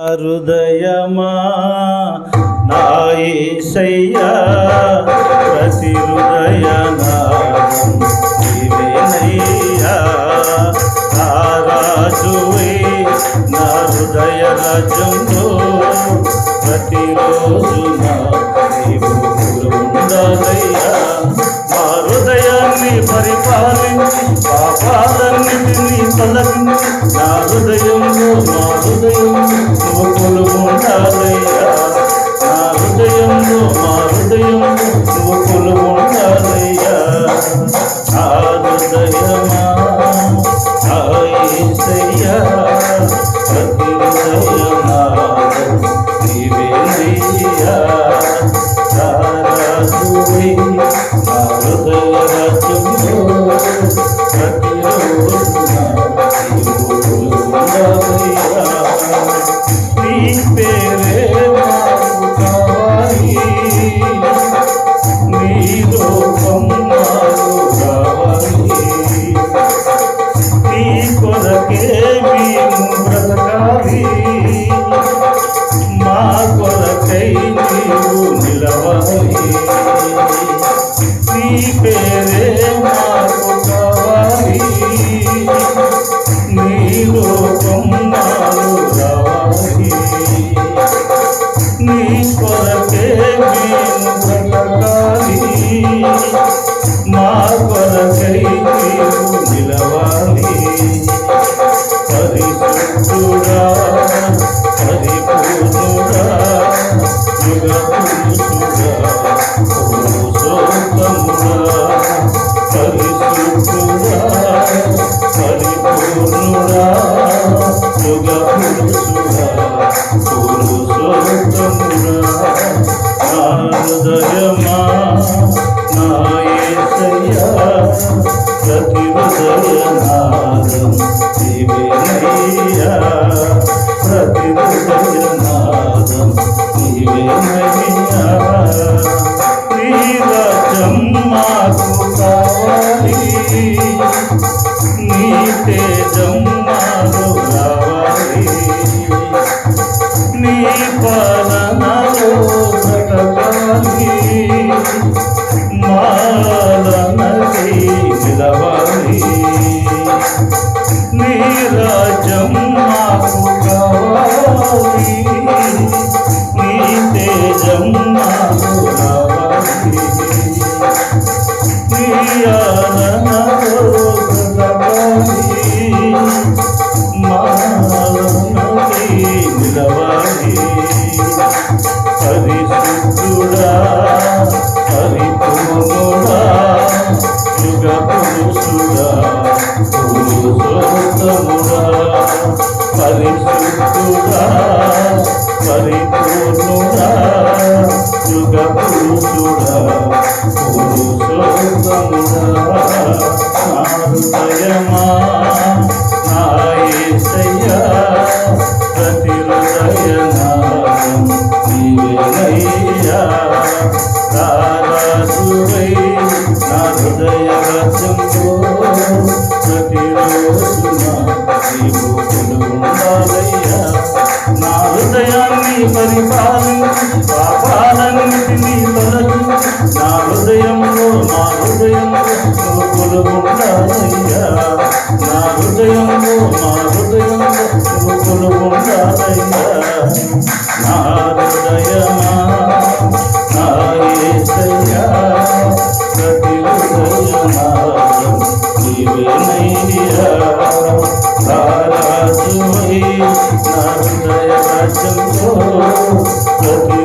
హృదయమా నా యేసయ్యా ప్రతి హృదయనాదం నీవేనయ్యా నా రాజువే నా హృదయ రాజ్యంలో ప్రతిరోజు నీవు ఉండాలయ్యా మా హృదయాన్ని పరిపాలించి పాపాలన్నిటినీ తొలగించి నా హృదయంలో నువ్వు కొలువుండాలయ్యా నా హృదయంలో నువ్వు కొలువుండాలయ్యా నా హృదయమా నా యేసయ్యా ప్రతి హృదయనాదం నీవేనయ్యా నా రాజువే నా హృదయ రాజ్యంలో ప్రతిరోజు నీ పేరే మాకు కావాలి నీ రూపం మాకు కావాలి నీ కొరకే మేము బ్రతకాలి మా కొరకై నీవు నిలవాలి నీ పేరే మాకు కావాలి నీ రూపం మాకు రావాలి నీ కొరకే మేము బ్రతకాలి మా కొరకై నీవు నిలవాలి పరిశుద్ధుడా పరిపూర్ణుడా యుగ పురుషుడా పురుషోత్తముడా పరిశుద్ధుడా పరిపూర్ణుడా యుగ పురుషుడా పురుషోత్తముడా నా హృదయమా నా యేసయ్యా ప్రతి హృదయనాదం నీవేనయ్యా ప్రతి హృదయనాదం నీవేనయ్యా నీ రాజ్యం మాకు కావాలి నీ తేజం మాకు రావాలి నీ పాలనలో బ్రతకాలి మాలనకై నిలవాలి నీ రాజ్యం మాకు కావాలి నీ తేజం మాకు రావాలి నీ ఆలనలో బ్రతకాలి మాలనకై నిలవాలి పరిశుద్ధుడా పరిపూర్ణుడా యుగ పురుషుడా పురుషోత్తముడా పరిశుద్ధుడా పరిపూర్ణుడా యుగ పురుషుడా పురుషోత్తముడా నా హృదయమా నా యేసయ్యా ప్రతి హృదయనాదం నీవేనయ్యా నా రాజువై నా హృదయ రాజ్యంలో ప్రతిరోజు నీవు కొలువుండాలయ్యా నా హృదయాన్ని పరిపాలించి పాపాలన్నిటినీ తొలగించి నా హృదయంలో నువ్వు కొలువుండాలయ్యా నా హృదయంలో నువ్వు కొలువుండాలయ్యా నా హృదయమా నా యేసయ్యా ప్రతి హృదయనాదం నీవేనయ్యా నా రాజువై నా హృదయ రాజ్యంలో ప్రతి